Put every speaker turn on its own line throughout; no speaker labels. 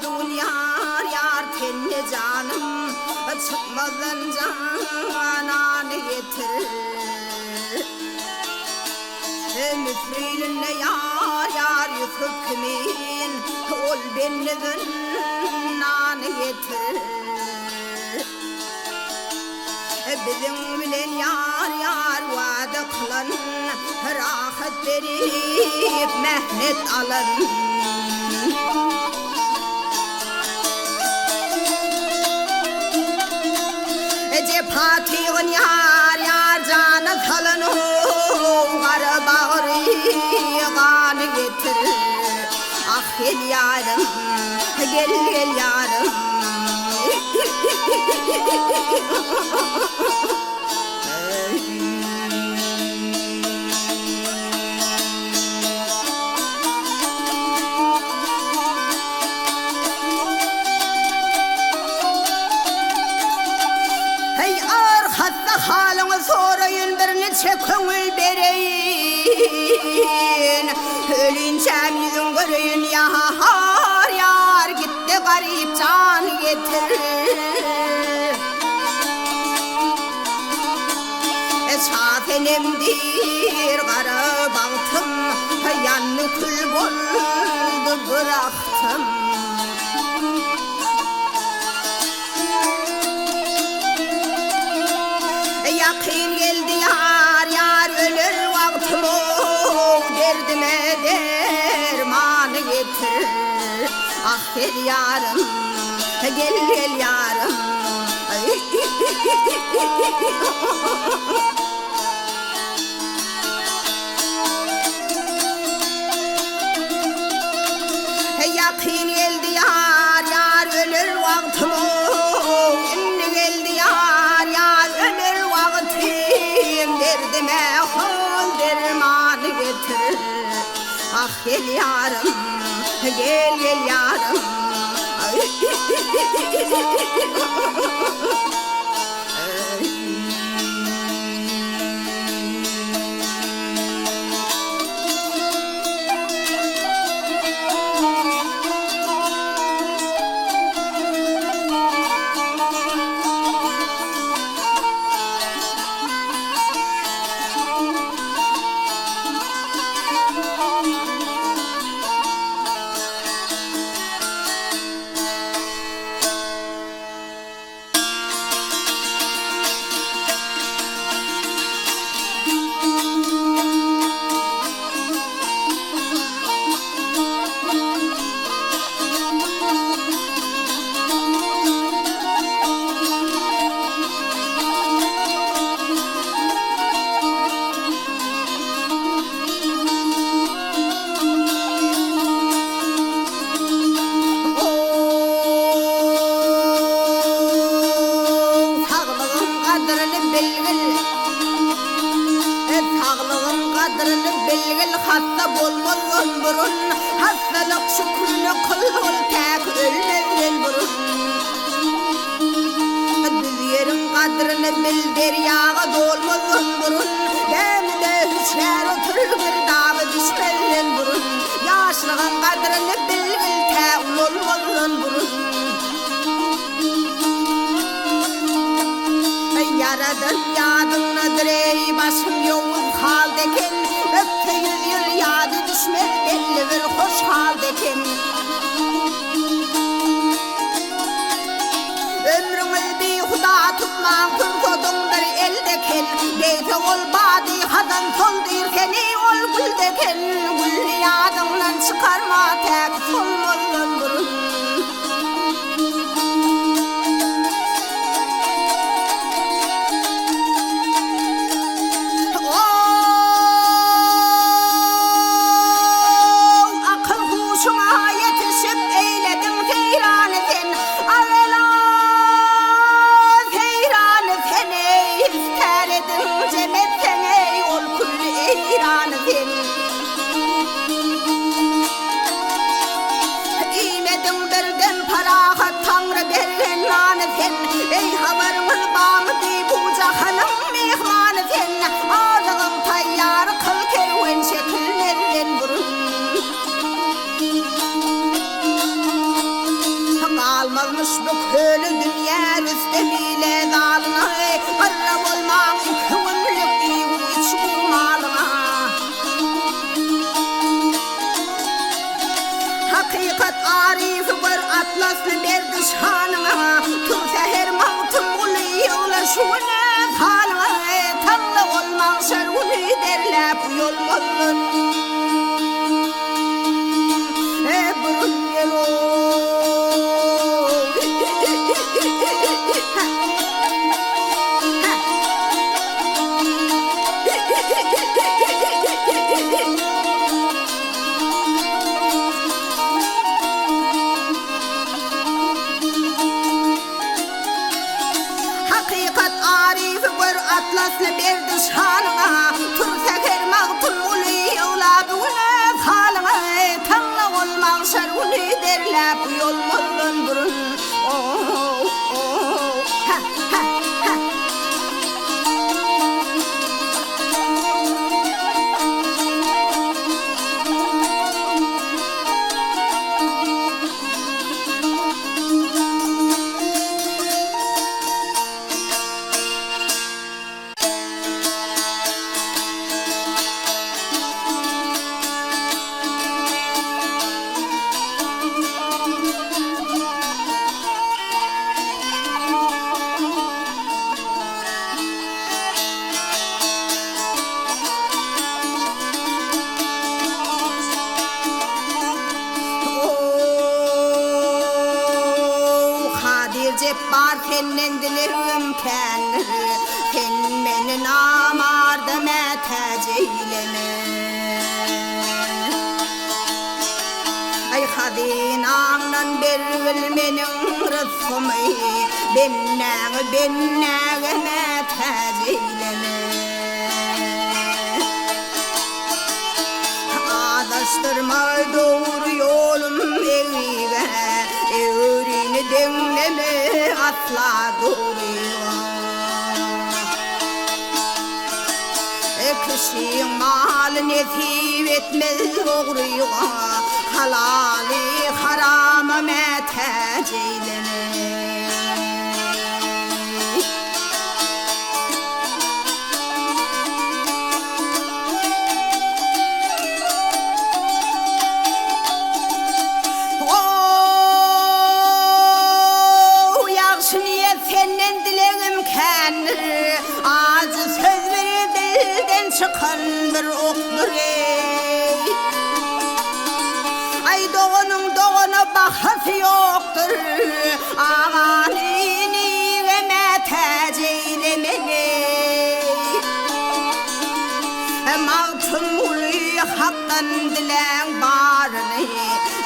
Gül yar yar tenne canım çıkmadan cananı getir Müfrilinle yar yar yıkıp kimin Ol beni gönanı getir Bizim bilen yar yar vade kılan Rahat verip mehnet alın Cepatiğin yar yar canı kalın Var bağrı kanı getir Ah gel yarım gel gel yarım Halını sorayın bir neçe köngül bereyin Ölünce yüzün görün yar yar gitti garip can getirir Şafenemdir garı baltım yanlı kül boldu bıraktım Yakın geldi yar yar ölür vaktim o Derdime dermanı getir Ah gel yarım gel gel yarım Yakın geldi yar yar ölür vaktim o Ünlü geldi yar yar ölür vaktim Derdime hal dermanı getir Ah gel yarım gel gel yarım Hatta bolmadan burun hastalık şükrünü kılgıl tek ölmeden burun Düz yerin kadrını bildir yağı dolmadan burun Demde hüçler otur bir dağı düşmeden burun Yaşlığın kadrını bilgil tek olmadan burun Yaradan yadınladır ey başım yoğun haldeken Öpte 100 yıl yadı düşmez belli bir hoş haldeken Ömrümüz bir huda tutman kurkodundur eldeken Geyfe ol badi hadan soldur seni ol güldeken Gül yadından çıkarma tek solmazdan burun Ey havarımız bağımdı bu cahanım mihmanı sen Ağzığım tayyarı kıl kerven şekillerden burun Olmazmış bu köylü dünya rüstemiyle dalına Karra olmam kıvımlık iyi iç malına Hakikat arifi var atlaslı berdi şanına Tüm seher mağtım ulu yığla şuna halına Tanrı olmam şeruni derler bu yol molun Burun yelo Hakikat arifi var atlaslı berdi şanına Tur seker mağtun ulu yığla buna halına Tanrı olmam şeruni derler bu yol molun burun Ha ha ha Bar senin dilerim kendir Sen beni namarda meteceyleme Ay hadinamdan beril menin rızkımı Bennege meteceyleme Adaştırma doğru yolum evive Evrini dinleme asla duruyor Kişi mal nesip etmez doğruyor Halali harama meteceyleme Ağzı sözleri dilden çıkan bir oktur Ay doğuna bahası yoktur Ağanini ve meteceyleme Mağtun ulu haktan dilen barını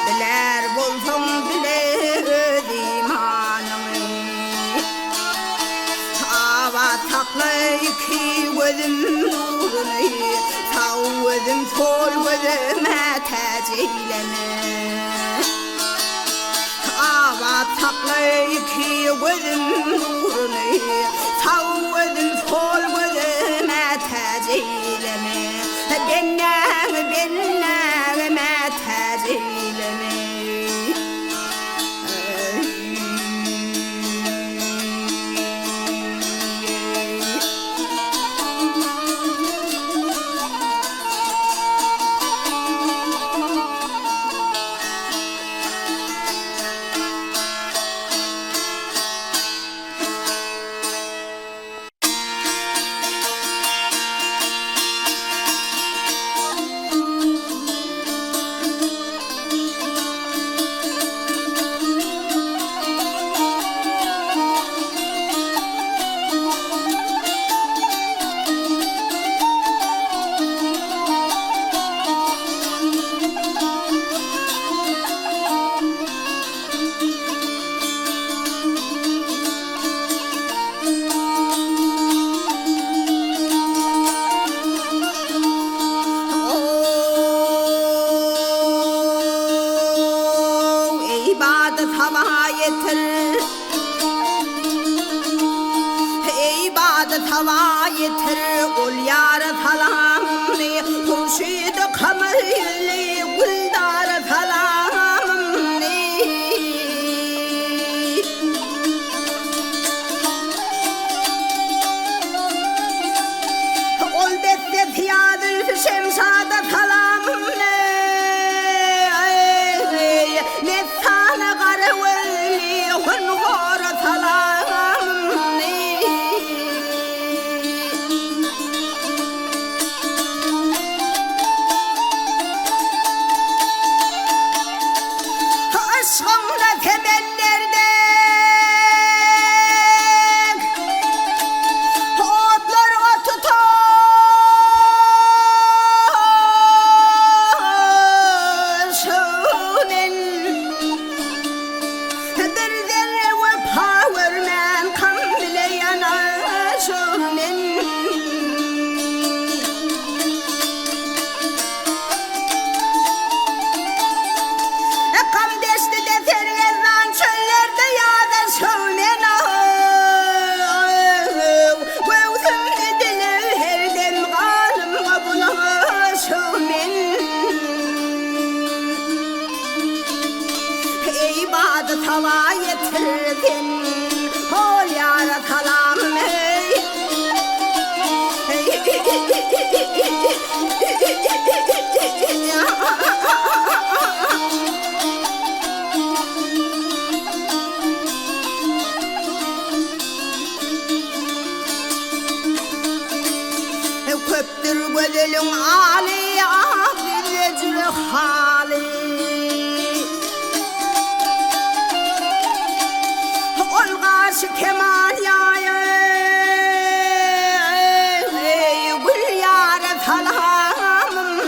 Diler bulsun diler imanını Takla iki gözüm nurunu Sağ gözüm sol gözüm eteceyleme Ava takla iki gözüm nurunu Sağ gözüm sol gözüm eteceyleme Bennege meteceyleme hava yeter ol yar salamni Hurşid kamerli guldar salamni ibadet hava yetirdin Hol yara kalam ey Köptür gözülün Ali Gülücülü hali Olgaşı keman yayı Gül yâre salamım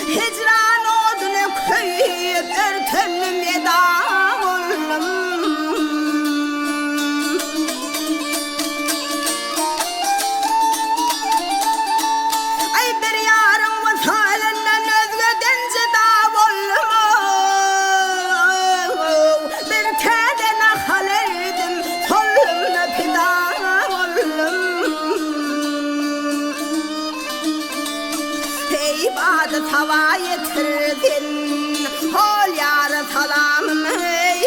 Hicran odunu köyüp örtünüm yedağılım Ay bir yarın vasalinden özgeden cidavulum Bir teden ahalerdim solumda fidavulum ibadet hava yetirdin Hol yâre salamım ey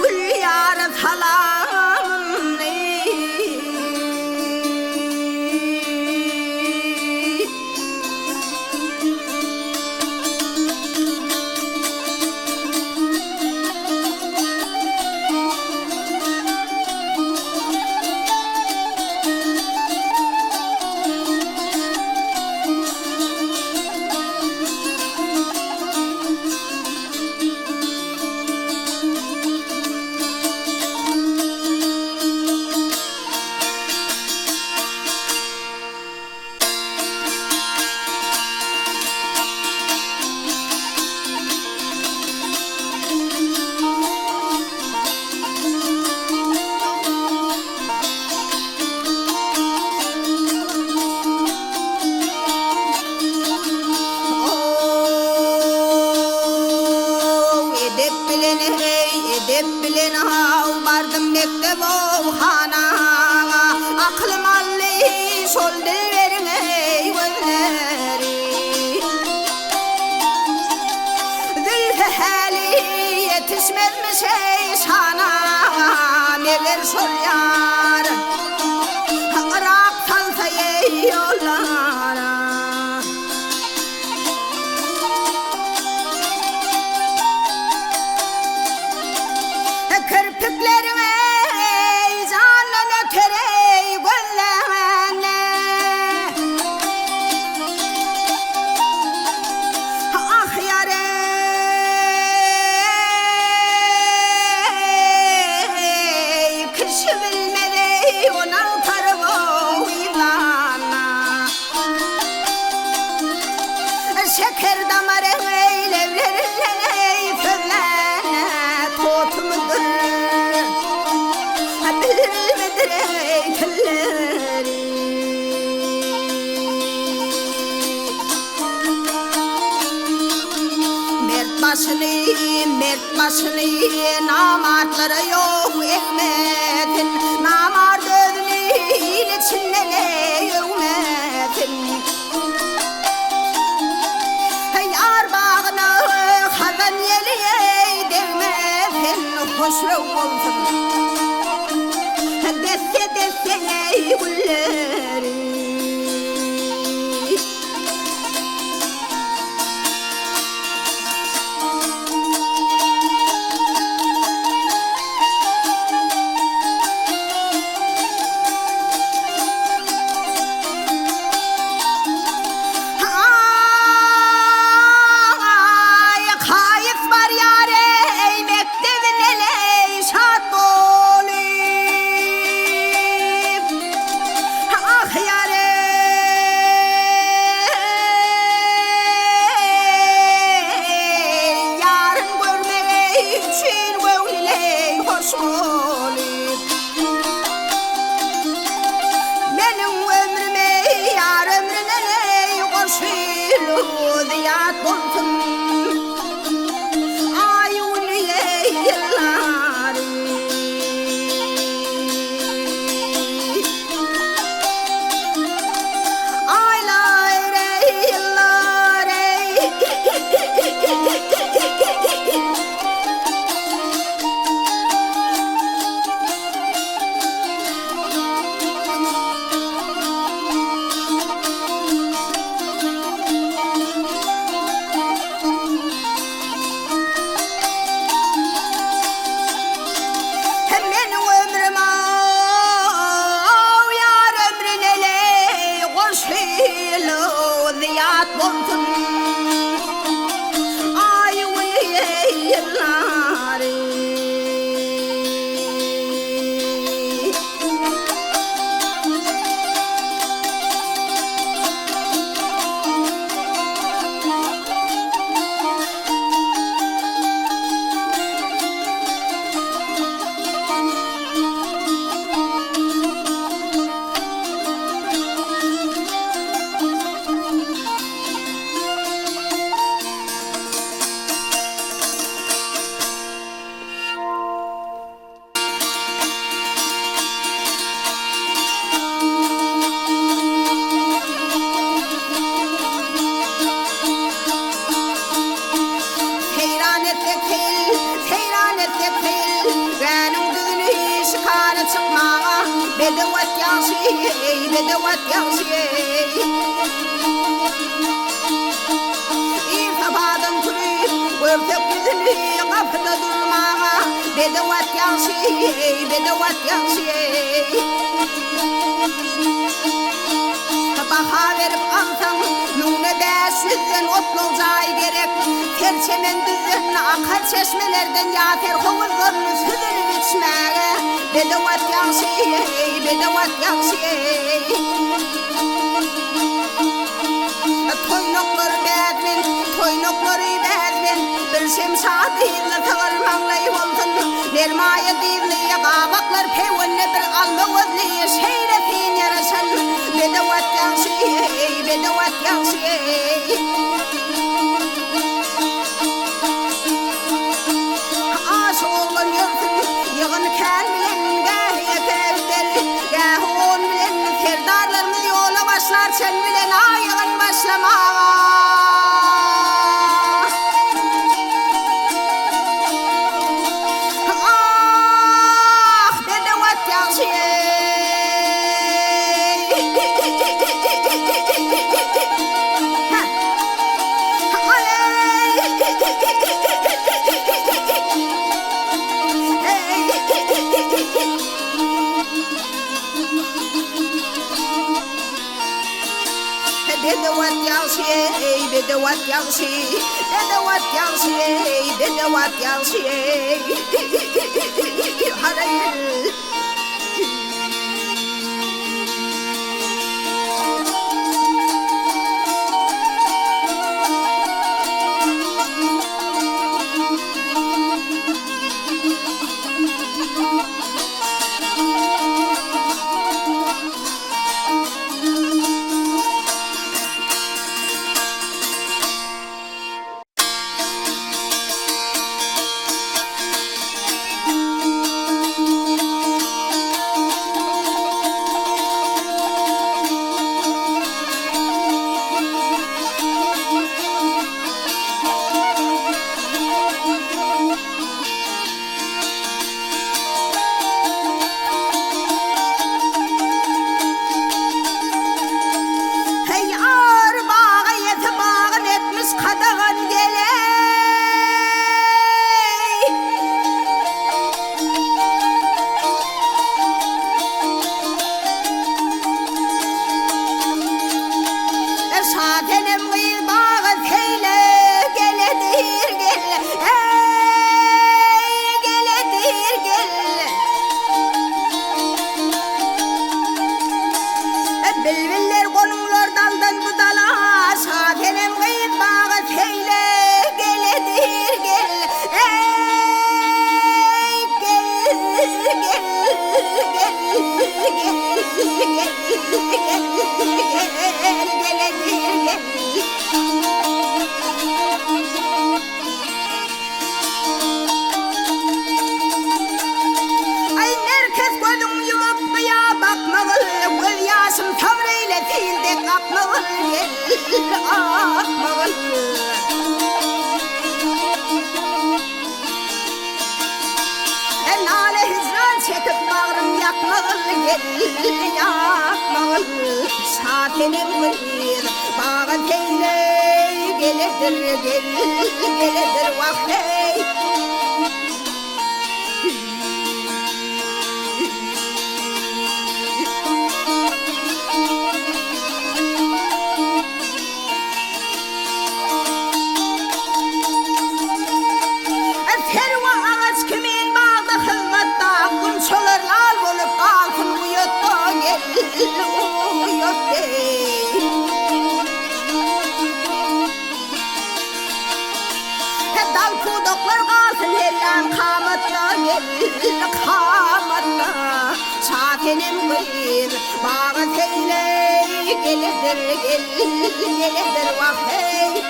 Gül yâre salamım ey Edep bilen hav bardım mektep oğhana Aklım alli şol dilverin ey gözleri Zülfehali yetişmezmiş ey şana Neler şol yar Irak salsa ey yollara Kirpiklerim ey canın öter ey gözlerine Ah yar ey kışı bilmedi ona tarımı ilana Şeker damarı ey levlerine ey fırlane Tot mudur bilmedir ey telleri Mert başını namartları yok ekmetin Namart ödünün içinde ne yövmetin Yar bağını hazan yeli ey devmetin Hoşlu olsun Desse ey gülleri için öyle hoş olur. Benim ömrüme yar ömrüne koşuyor diyat olsun. Bedewat yaşı İrtabadan türü örtüp yüzünü kapıda durmağa Bedewat yaşı Baha verip alsam nune besizden otlu cay gerek Terçemen düzden akar çeşmelerden yater hovuzlarını süzülüp içmeye Bedewat yaşı Toynokları bedmin Bir şemşadı yılla tağırmanlayı olsun Nermaya divliye qabaklar peynle bir alma vazliye Şeyretin yarasın Bedewat yaşı Aş oğlan yurtun yığın kelbilen Gâhiye kevdel Gâhun bilen Ferdarlarımız yola başlar Sen bilen ayığın başlamağa Bedewat yaşı Harayın gel yapmağın şatenim bir bağı teyle geledir geledir vah hey. Şakenim bir bağı teyle geledir vah hey.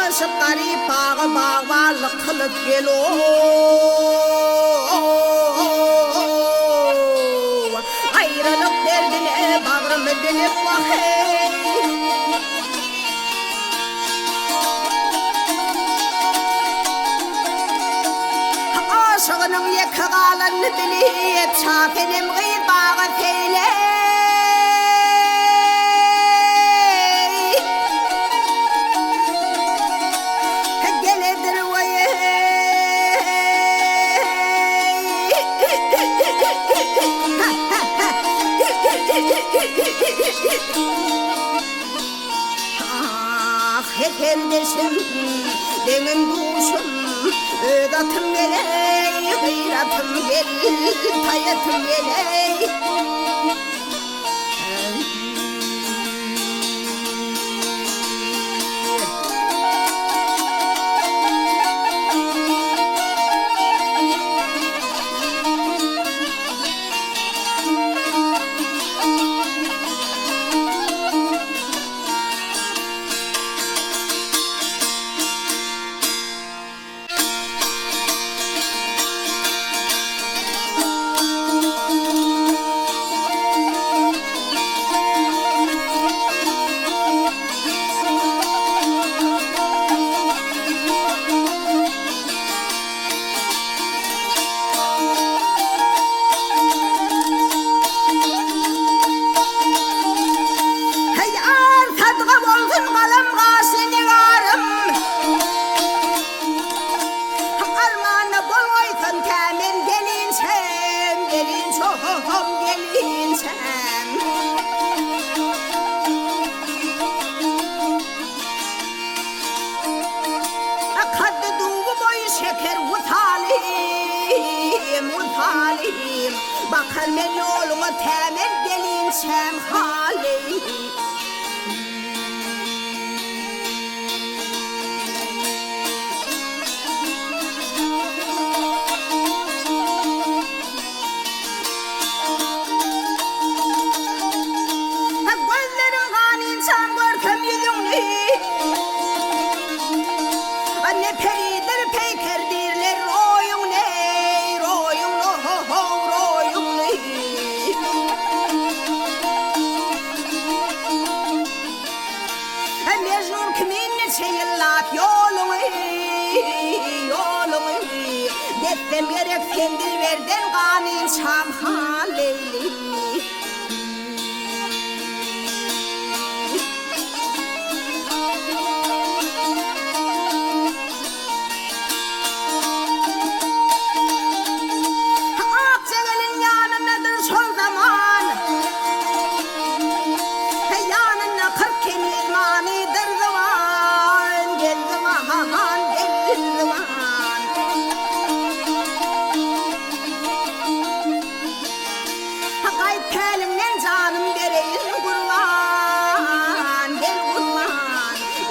Aşık garip bağı bağvarlık kılıp gel ayrılık derdine bağrımı dilip vah hey. Aşığının yekı kalanını bilip şakenim bir bağı teyle geledir vay ah kardeşim benim duşum ödatım geley gıyratım gel tayatım geley bakar men yoluma temen gelinsem hali gözlerim kan insan görkem yüzünü ne peridir peykerdirler royun ne royun royun ne mecnun kimin seyillat yolunu destem gerek kendil verden kan insan haleyli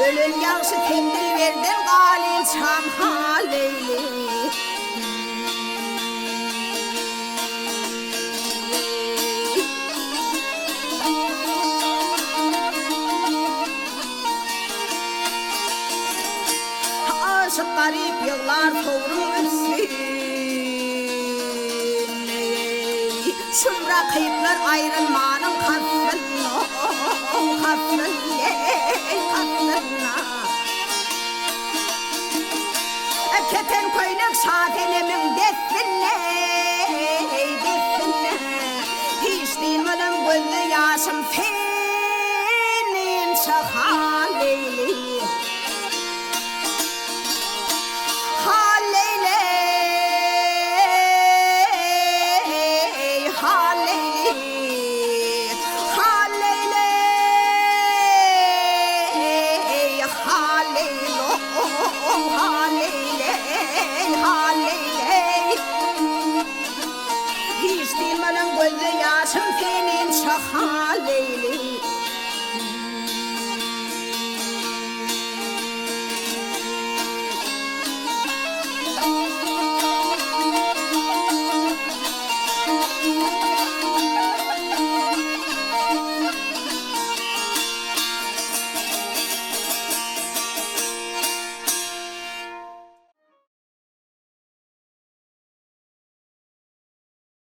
ölün yağışı kendil verden galil çam haleyli aşık garip yıllar tovrun üstü şumra kayıplar ayrılmanın katlına haleyli haleyli haleyli haleyli haleylo haleyli haleyli hiç değilmenin gözü yaşım senin haleyli